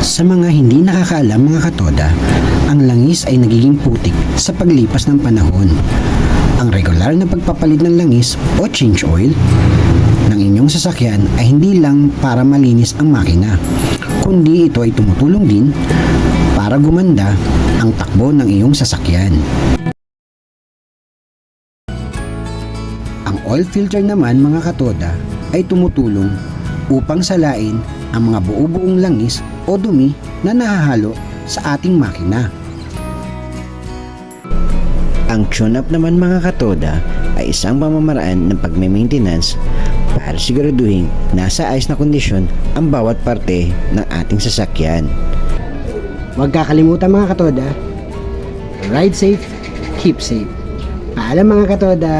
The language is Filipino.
Sa mga hindi nakakaalam mga katoda, ang langis ay nagiging putik sa paglipas ng panahon. Ang regular na pagpapalit ng langis o change oil ng inyong sasakyan ay hindi lang para malinis ang makina, kundi ito ay tumutulong din para gumanda ang takbo ng iyong sasakyan. Ang oil filter naman mga katoda ay tumutulong upang salain ang mga buo-buong langis o dumi na nahahalo sa ating makina. Ang tune-up naman mga katoda ay isang pamamaraan ng pagme-maintenance para siguraduhin nasa ayos na kondisyon ang bawat parte ng ating sasakyan. Huwag kakalimutan mga katoda, ride safe, keep safe. Paalam mga katoda!